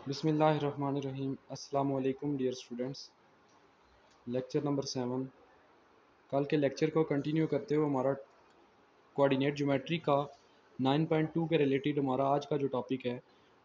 बिस्मिल्लाहिर्रहमानिर्रहीम। अस्सलाम वालेकुम डियर स्टूडेंट्स। Lecture number 7। कल के लेक्चर को कंटिन्यू करते हुए हमारा कोऑर्डिनेट ज्योमेट्री का 9.2 के रिलेटेड हमारा आज का जो टॉपिक है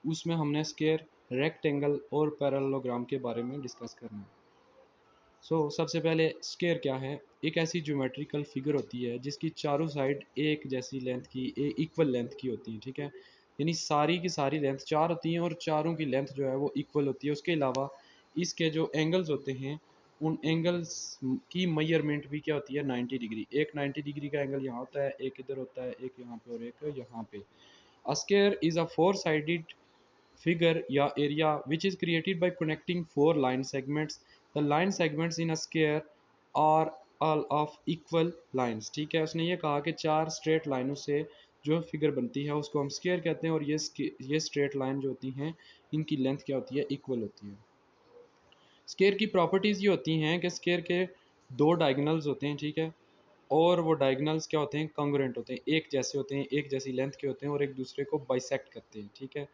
उसमें हमने स्क्वायर, रेक्टेंगल और पैरेललोग्राम के बारे में डिस्कस करना है। सबसे पहले स्क्वायर क्या है? एक ऐसी ज्योमेट्रिकल फिगर होती है जिसकी चारों साइड एक जैसी लेंथ की, इक्वल लेंथ की होती है। ठीक है, यानी सारी की सारी लेंथ चार होती हैं और चारों की लेंथ जो है वो इक्वल होती है। उसके अलावा इसके जो एंगल्स होते हैं उन एंगल्स की मेजरमेंट भी क्या होती है? 90 डिग्री। एक 90 डिग्री का एंगल यहाँ होता है, एक इधर होता है, एक यहाँ पे और एक यहाँ पे। A square is a four sided figure या area which is created by connecting four line segments. The line segments in a square are all of equal lines. ठीक है, उसने ये कहा कि चार स्ट्रेट लाइनों से जो फिगर बनती है उसको हम स्क्वायर कहते हैं और ये स्ट्रेट लाइन जो होती हैं इनकी लेंथ क्या होती है? इक्वल होती है। स्क्वायर की प्रॉपर्टीज़ ये होती हैं कि स्क्वायर के दो डायगोनल्स होते हैं। ठीक है, और वो डायगोनल्स क्या होते हैं? कॉन्ग्रुएंट होते हैं, एक जैसे होते हैं, एक जैसी लेंथ के होते हैं और एक दूसरे को बाइसेक्ट करते हैं। ठीक है,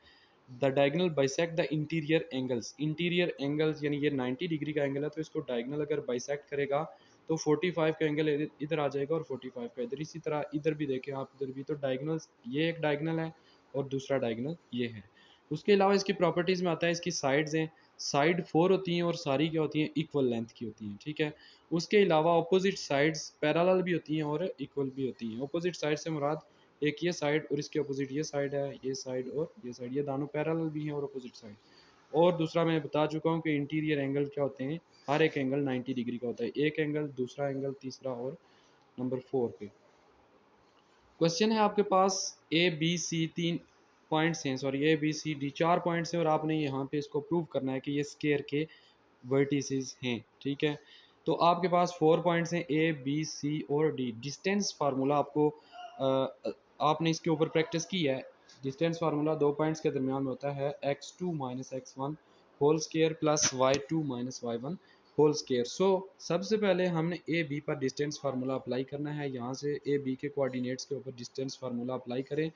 the diagonal bisect the interior angles. Interior angles यानी ये 90 डिग्री का एंगल है तो इसको डायगोनल अगर बाइसेक्ट करेगा तो 45 का एंगल इधर आ जाएगा और 45 का इधर। इसी तरह इधर भी देखें आप, इधर भी तो डायगोनल्स, ये एक डायगोनल है और दूसरा डायगोनल ये है। उसके अलावा इसकी प्रॉपर्टीज़ में आता है इसकी साइड्स हैं, साइड 4 होती हैं और सारी क्या होती हैं? इक्वल लेंथ की होती हैं। ठीक है, उसके अलावा अपोजिट साइड्स पैरेलल भी होती हैं और इक्वल भी होती हैं। अपोजिट साइड से मुराद एक ये साइड और इसके अपोजिट ये साइड है, ये साइड और ये साइड, ये दोनों पैरेलल भी हैं और अपोजिट साइड। और दूसरा मैं बता चुका हूँ कि इंटीरियर एंगल क्या होते हैं? हर एक एंगल 90 डिग्री का होता है, एक एंगल, दूसरा एंगल, तीसरा और नंबर 4 पे। क्वेश्चन है आपके पास ए बी सी तीन पॉइंट्स हैं, sorry A B C D चार पॉइंट्स हैं और आपने यहाँ पे इसको प्रूव करना है कि ये स्क्वायर के वर्टिसेस हैं। ठीक है, तो आपके पास 4 पॉइंट्स हैं ए बी सी और डी। डिस्टेंस फार्मूला आपको आपने इसके ऊपर प्रैक्टिस की है। डिस्टेंस फार्मूला दो पॉइंट्स के दरमियान में होता है x2 minus x1 whole square plus y2 minus y1 whole square. सबसे पहले हमने ए बी पर डिस्टेंस फार्मूला अप्लाई करना है। यहाँ से ए बी के कोऑर्डिनेट्स के ऊपर डिस्टेंस फार्मूला अप्लाई करें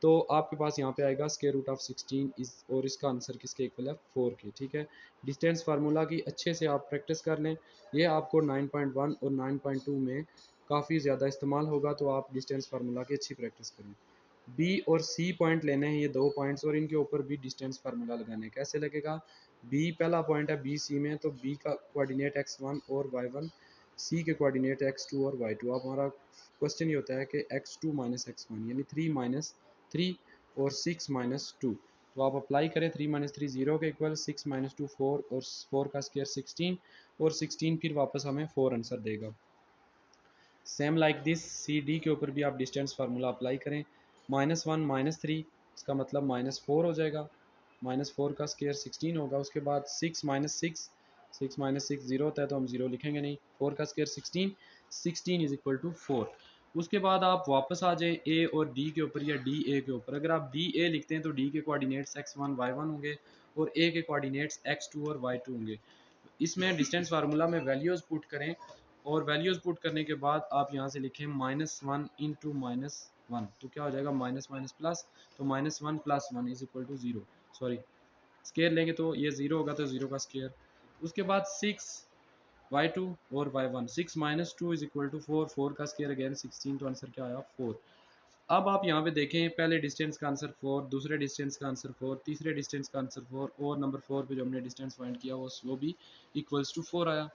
तो आपके पास यहाँ पे आएगा स्क्वायर रूट ऑफ 16 इस, और इसका आंसर किसके इक्वल है? 4 के। ठीक है, डिस्टेंस फार्मूला की अच्छे से आप प्रैक्टिस कर लें, ये आपको 9.1 और 9.2 में काफ़ी ज़्यादा इस्तेमाल होगा, तो आप डिस्टेंस फार्मूला की अच्छी प्रैक्टिस करें। बी और सी पॉइंट लेने हैं, ये दो पॉइंट्स, और इनके ऊपर भी डिस्टेंस फार्मूला लगाना है। कैसे लगेगा? बी पहला पॉइंट है बी सी में, तो बी का कोऑर्डिनेट x1 और y1, सी के कोऑर्डिनेट x2 और y2। अब हमारा क्वेश्चन ये होता है कि x2 माइनस x1 यानी 3 माइनस 3 और 6 माइनस 2, तो आप अप्लाई करें। 3 माइनस 3 0 के इक्वल, 6 माइनस 2 4 और 4 का स्क्वायर 16 और 16 फिर वापस हमें 4 आंसर देगा। Same like this C D के ऊपर भी आप डिस्टेंस फार्मूला अप्लाई करें। -1 -3 इसका मतलब -4 हो जाएगा, -4 का स्क्वायर 16 होगा। उसके बाद 6 माइनस 6, 6 माइनस 6 0 होता है तो हम 0 लिखेंगे नहीं। 4 का स्क्वायर 16, 16 इज इक्वल टू 4। उसके बाद आप वापस आ जाए ए और डी के ऊपर या डी ए के ऊपर। अगर आप डी ए लिखते हैं तो डी के कोऑर्डिनेट्स x1 y1 होंगे और ए के कोऑर्डिनेट्स x2 और y2 होंगे। इसमें डिस्टेंस फार्मूला में वैल्यूज़ पुट करें और वैल्यूज़ पुट करने के बाद आप यहाँ से लिखें -1 इंटू -1, तो क्या हो जाएगा? माइनस माइनस प्लस, तो -1 + 1 is equal to 0। Sorry, square लेंगे तो ये 0 होगा तो 0 का स्केयर। उसके बाद 6 y2 और y1, 6 minus 2 is equal to 4, 4 का स्केयर अगेन 16, तो आंसर क्या आया? 4। अब आप यहाँ पे देखें, पहले डिस्टेंस का आंसर 4, दूसरे डिस्टेंस का आंसर 4, तीसरे डिस्टेंस का आंसर 4 और नंबर 4 पे जो हमने डिस्टेंस फाइंड किया वो भी इक्वल्स टू 4 आया।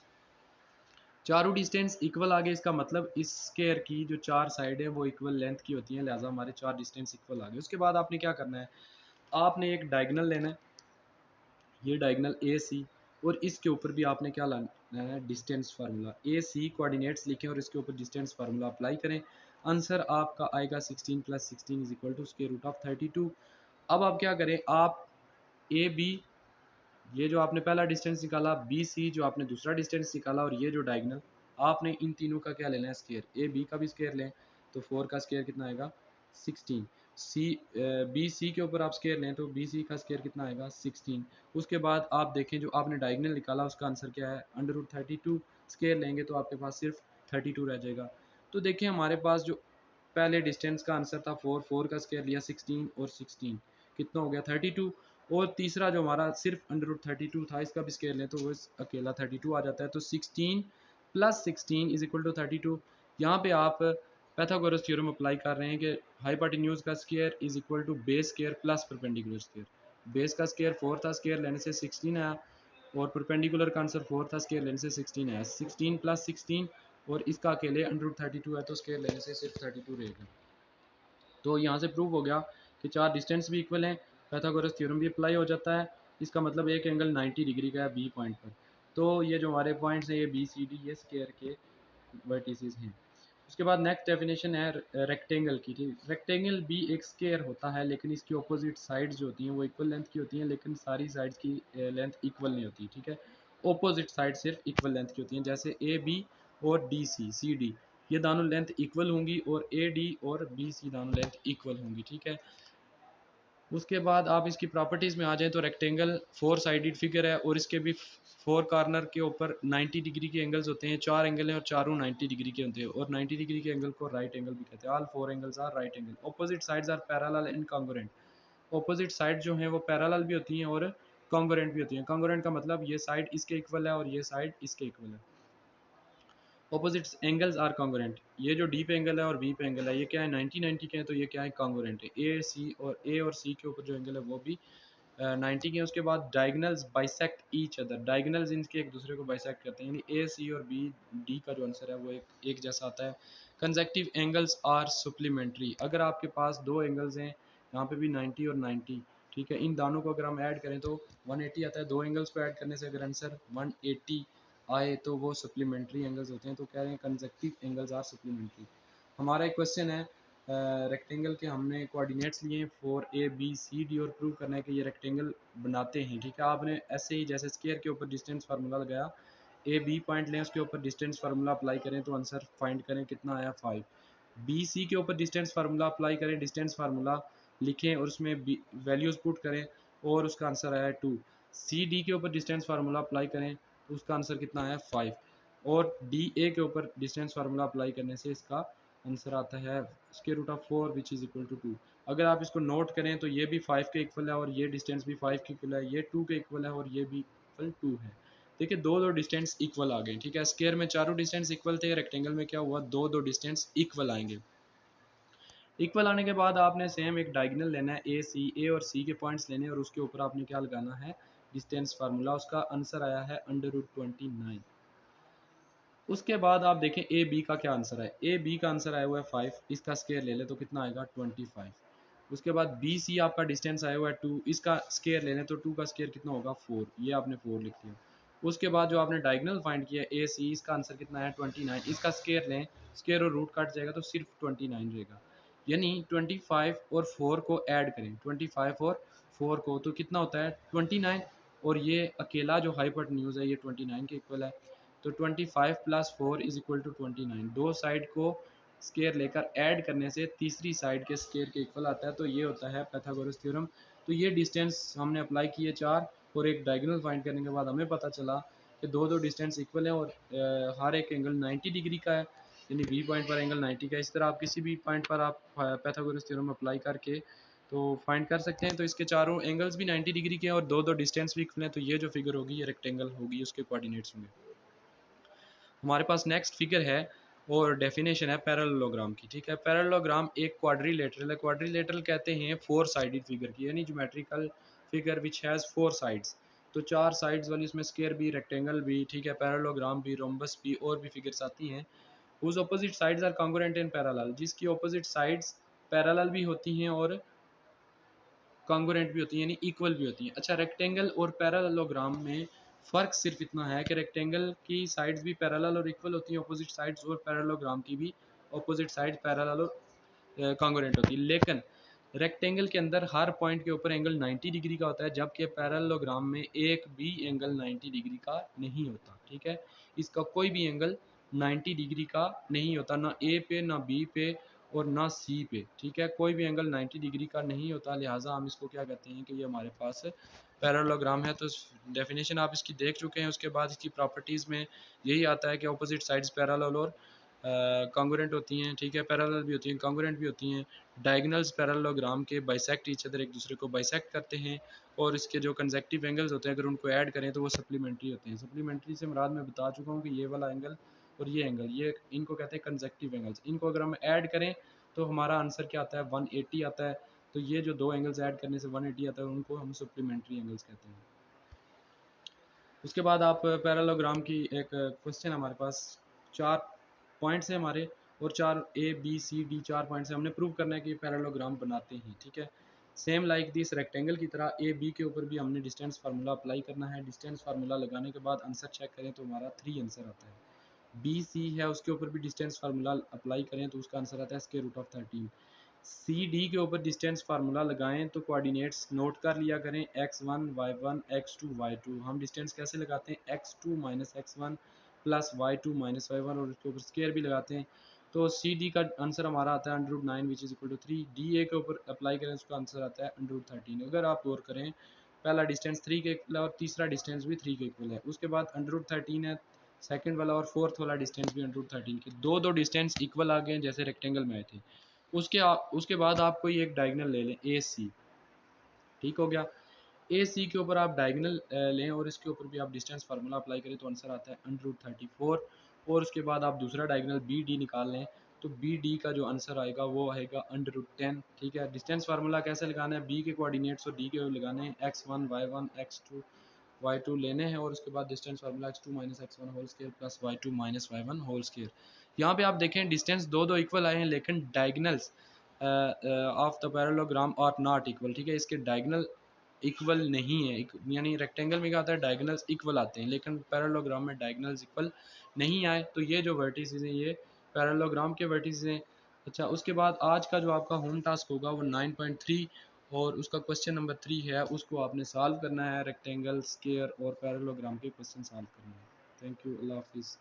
चारों डिस्टेंस इक्वल आ गए, इसका मतलब इस स्क्वायर की जो चार साइड है वो इक्वल लेंथ की होती हैं, लिहाजा हमारे चार डिस्टेंस इक्वल आ गए। उसके बाद आपने क्या करना है? आपने एक डायगोनल लेना है, ये डायगोनल ए सी, और इसके ऊपर भी आपने क्या लाना है? Distance formula. A C coordinates लिखें और इसके ऊपर डिस्टेंस फार्मूला अप्लाई करें। आंसर आपका आएगा 16 + 16 is equal to square root of 32। अब आप क्या करें? आप ए बी, ये जो आपने पहला डिस्टेंस निकाला, बी सी जो आपने दूसरा डिस्टेंस निकाला, और ये जो डायगोनल, आपने इन तीनों का क्या लेना है? स्क्वायर। ए बी का भी स्क्वायर लें तो 4 का स्क्वायर कितना आएगा? 16। सी बी सी के ऊपर आप स्क्वायर लें तो बी सी का स्क्वायर कितना आएगा? 16। उसके बाद आप देखें जो आपने डायगोनल निकाला उसका आंसर क्या है? √32। स्क्वायर लेंगे तो आपके पास सिर्फ 32 रह जाएगा। तो देखिए हमारे पास जो पहले डिस्टेंस का आंसर था 4, 4 का स्क्वायर लिया 16 और 16 कितना हो गया? 32। और तीसरा जो हमारा सिर्फ अंडर रूट 32 था, इसका भी स्केयर लें तो वो अकेला 32 आ जाता है। तो 16 प्लस 16 इज इक्वल टू 32। यहाँ पे आप पैथागोरस थ्योरम अप्लाई कर रहे हैं कि हाइपोटेन्यूज का square is equal to base square plus perpendicular square. Base का स्केयर 4 था, स्केयर लेने से 16 आया, और परपेंडिकुलर का आंसर 4 था, स्केयर लेने से 16 आया। 16 प्लस 16 और इसका अकेले अंडर रूट 32 है, तो स्केयर लेने से सिर्फ 32 रहेगा। तो यहाँ से प्रूव हो गया कि चार डिस्टेंस भी इक्वल हैं, पैथागोरस थ्योरम भी अप्लाई हो जाता है। इसका मतलब एक एंगल 90 डिग्री का है बी पॉइंट पर। तो ये जो हमारे पॉइंट्स हैं ये बी सी डी, ये स्केयर के वर्टिसेस हैं। उसके बाद नेक्स्ट डेफिनेशन है रेक्टेंगल की। ठीक, रेक्टेंगल भी एक स्केयर होता है, लेकिन इसकी अपोजिट साइड्स जो होती हैं वो इक्वल लेंथ की होती हैं, लेकिन सारी साइड्स की लेंथ इक्वल नहीं होती। ठीक है, अपोजिट साइड सिर्फ इक्वल लेंथ की होती हैं, जैसे ए बी और डी सी सी डी, ये दोनों लेंथ इक्वल होंगी, और ए डी और बी सी दोनों लेंथ इक्वल होंगी। ठीक है, उसके बाद आप इसकी प्रॉपर्टीज़ में आ जाएं तो रेक्टेंगल 4 साइडेड फिगर है, और इसके भी 4 कॉर्नर के ऊपर 90 डिग्री के एंगल्स होते हैं। 4 एंगल हैं और चारों 90 डिग्री के होते हैं, और 90 डिग्री के एंगल को राइट एंगल भी कहते हैं। All 4 angles are right angle. Opposite sides are parallel and congruent. Opposite side जो हैं वो पैरेलल भी होती हैं और कॉन्ग्रुएंट भी होती हैं। कॉन्ग्रुएंट का मतलब ये साइड इसके इक्वल है और ये साइड इसके इक्वल है। Opposite angles are congruent. ये जो डी पे एंगल है और बी पे एंगल है, ये क्या है 90 के हैं, तो ये क्या है कॉन्ग्रुएंट है। ए और सी के ऊपर जो एंगल है वो भी 90 के हैं। उसके बाद diagonals bisect each other. Diagonals इनके एक दूसरे को बाइसेक्ट करते हैं, यानी ए सी और बी डी का जो आंसर है वो एक जैसा आता है। Consecutive angles are supplementary. अगर आपके पास दो एंगल्स हैं, यहाँ पे भी 90 और 90, ठीक है, इन दोनों को अगर हम ऐड करें तो 180 आता है। दो एंगल्स को ऐड करने से अगर आंसर 180 आए तो वो सप्लीमेंट्री एंगल्स होते हैं। तो कह रहे हैं कंसेक्टिव एंगल्स आर सप्लीमेंट्री। हमारा एक क्वेश्चन है रेक्टेंगल के, हमने कोऑर्डिनेट्स लिए 4 A B C D और प्रूव करना है कि ये रेक्टेंगल बनाते हैं। ठीक है, आपने ऐसे ही जैसे स्क्वायर के ऊपर डिस्टेंस फार्मूला लगाया, ए बी पॉइंट लें, उसके ऊपर डिस्टेंस फार्मूला अप्लाई करें तो आंसर फाइंड करें कितना आया 5। बी सी के ऊपर डिस्टेंस फार्मूला अप्लाई करें, डिस्टेंस फार्मूला लिखें और उसमें वैल्यूज़ पुट करें और उसका आंसर आया 2। सी डी के ऊपर डिस्टेंस फार्मूला अप्लाई करें तो उसका आंसर कितना आया 5। और डी ए के ऊपर डिस्टेंस फार्मूला अप्लाई करने से इसका आंसर आता है square root of 4 which is equal to 2। अगर आप इसको नोट करें तो ये भी 5 के इक्वल है और ये डिस्टेंस भी 5 के इक्वल है, ये 2 के इक्वल है और ये भी इक्वल 2 है। देखिए दो डिस्टेंस इक्वल आ गए। ठीक है, स्क्वायर में चारों डिस्टेंस इक्वल थे, रेक्टेंगल में क्या हुआ, दो डिस्टेंस इक्वल आएंगे। इक्वल आने के बाद आपने सेम एक डायगोनल लेना है, ए और सी के पॉइंट्स लेने हैं और उसके ऊपर आपने क्या लगाना है, डिस्टेंस फार्मूला। उसका आंसर आया है √29। उसके बाद आप देखें ए बी का क्या आंसर है। ए बी का आंसर आया हुआ है 5, इसका स्केयर ले ले तो कितना आएगा 25। उसके बाद बी सी आपका डिस्टेंस आया हुआ है 2, इसका स्केयर ले लें तो 2 का स्केयर कितना होगा 4, ये आपने 4 लिख दिया। उसके बाद जो आपने डायगोनल फाइंड किया ए सी, इसका आंसर कितना है 29, इसका स्केयर लें, स्केयर और रूट कट जाएगा तो सिर्फ 29 रहेगा। यानी 25 और 4 को ऐड करें, 25 और 4 को, तो कितना होता है 29, और ये अकेला जो हाइपोटेन्यूज है ये 29 के इक्वल है। तो 25 प्लस 4 इज इक्वल टू 29। दो साइड को स्केयर लेकर ऐड करने से तीसरी साइड के स्केयर के इक्वल आता है, तो ये होता है पैथागोरस थ्योरम। तो ये डिस्टेंस हमने अप्लाई किए 4, और एक डायगोनल फाइंड करने के बाद हमें पता चला कि दो डिस्टेंस इक्वल है और हर एक एंगल 90 डिग्री का है, यानी बी पॉइंट पर एंगल 90 का। इस तरह आप किसी भी पॉइंट पर आप पैथागोरस थ्योरम अप्लाई करके तो फाइंड कर सकते हैं। तो इसके चारों एंगल्स भी 90 डिग्री के हैं और दो डिस्टेंस भी इक्वल हैं, तो ये जो फिगर होगी ये रेक्टेंगल होगी, उसके कोऑर्डिनेट्स होंगे। हमारे पास नेक्स्ट फिगर है और डेफिनेशन है पैरेललोग्राम की। ठीक है, पैरेललोग्राम एक क्वाड्रिलेटरल है। क्वाड्रिलेटरल कहते हैं 4 साइडेड फिगर की, यानी geometrical figure which has 4 sides. तो 4 साइड्स वाली इसमें स्क्वायर भी, रेक्टेंगल भी, ठीक है, पैरेललोग्राम भी, रोम्बस भी, और भी फिगर्स आती हैं। उस opposite sides are congruent in parallel, जिसकी ऑपोजिट साइड्स पैरेलल भी होती हैं और कॉन्ग्रुएंट भी होती हैं, यानी इक्वल भी होती हैं। अच्छा, रेक्टेंगल और पैरेललोग्राम में फ़र्क सिर्फ इतना है कि रेक्टेंगल की साइड्स भी पैरेलल और इक्वल होती हैं ऑपोजिट साइड्स, और पैरेललोग्राम की भी ऑपोजिट साइड पैरेलल और कॉन्ग्रुएंट होती है। लेकिन रेक्टेंगल के अंदर हर पॉइंट के ऊपर एंगल 90 डिग्री का होता है, जबकि पैरेललोग्राम में एक भी एंगल 90 डिग्री का नहीं होता। ठीक है, इसका कोई भी एंगल 90 डिग्री का नहीं होता, ना ए पे, ना बी पे और ना सी पे। ठीक है, कोई भी एंगल 90 डिग्री का नहीं होता, लिहाजा हम इसको क्या कहते हैं कि ये हमारे पास पैरेललोग्राम है। तो डेफिनेशन आप इसकी देख चुके हैं। उसके बाद इसकी प्रॉपर्टीज़ में यही आता है कि ऑपोजिट साइड्स पैरेलल और कॉन्ग्रुएंट होती हैं, ठीक है, पैरेलल भी होती हैं, कॉन्ग्रुएंट भी होती हैं। डायगोनल्स पैरेललोग्राम के बाइसेक्ट ईच अदर, एक दूसरे को बाइसेक्ट करते हैं, और इसके जो कंसेक्टिव एंगल्स होते हैं अगर उनको ऐड करें तो वो सप्लीमेंट्री होते हैं। सप्लीमेंट्री से मुराद मैं बता चुका हूँ कि ये वाला एंगल और ये एंगल, ये इनको कहते हैं कंसेक्टिव एंगल्स। इनको अगर हम ऐड करें तो हमारा आंसर क्या आता है, 180 आता है। तो ये जो दो एंगल्स ऐड करने से 180 आता है, उनको हम सप्लीमेंट्री एंगल्स कहते हैं। उसके बाद आप पैरेललोग्राम की एक क्वेश्चन हमारे पास 4 पॉइंट्स हैं हमारे, और 4 A B C D 4 points हैं, हमने प्रूव करना है कि पैरेललोग्राम बनाते हैं, ठीक है। सेम लाइक दिस रेक्टेंगल की तरह ए बी के ऊपर भी हमने डिस्टेंस फार्मूला अप्लाई करना है। डिस्टेंस फार्मूला लगाने के बाद आंसर चेक करें तो हमारा 3 आंसर आता है। बी सी है, उसके ऊपर भी डिस्टेंस फार्मूला अप्लाई करें तो उसका आंसर आता है square root of 13। C D के ऊपर डिस्टेंस फार्मूला लगाएं तो कोऑर्डिनेट्स नोट कर लिया करें, x1 y1 x2 y2। हम डिस्टेंस कैसे लगाते हैं, x2 minus x1 plus y2 minus y1, और उसके ऊपर स्क्वायर भी लगाते हैं। तो सी डी का आंसर हमारा आता है √9 which is equal to 3। D A के ऊपर अप्लाई करें, उसका आंसर आता है √13। अगर आप गौर करें, पहला डिस्टेंस 3 के इक्वल है और तीसरा डिस्टेंस भी 3 के इक्वल है। उसके बाद √13 है सेकंड वाला, और फोर्थ वाला डिस्टेंस भी √13 के दो डिस्टेंस इक्वल आ गए जैसे रेक्टेंगल में आए थे। उसके बाद आप कोई एक डायगोनल ले लें, ए सी, ठीक हो गया। ए सी के ऊपर आप डायगोनल लें और इसके ऊपर भी आप डिस्टेंस फार्मूला अप्लाई करें तो आंसर आता है √34। और उसके बाद आप दूसरा डायगोनल बी डी निकाल लें तो बी डी का जो आंसर आएगा वो आएगा √10, ठीक है। डिस्टेंस फार्मूला कैसे लगाना है, बी के कोऑर्डिनेट्स और डी के लगाने हैं, x1 y1 x2 y2 लेने हैं, और उसके बाद distance formula x2 minus x1 whole square plus y2 minus y1 whole square. यहाँ पे आप देखें डिस्टेंस दो इक्वल आए हैं, लेकिन diagonals of the parallelogram are not equal, ठीक है। इसके डायगोनल इक्वल नहीं है, यानी रेक्टेंगल में क्या आता है, डायगोनल्स इक्वल आते हैं, लेकिन पैरेललोग्राम में डायगोनल्स इक्वल नहीं आए। तो ये जो वर्टिसेस हैं ये पैरेललोग्राम के वर्टिसेस हैं। अच्छा, उसके बाद आज का जो आपका होम टास्क होगा वो 9.3 और उसका क्वेश्चन नंबर 3 है, उसको आपने सॉल्व करना है। रेक्टेंगल, स्क्वायर और पैरेललोग्राम के क्वेश्चन सॉल्व करना है। थैंक यू, अल्लाह हाफिज़।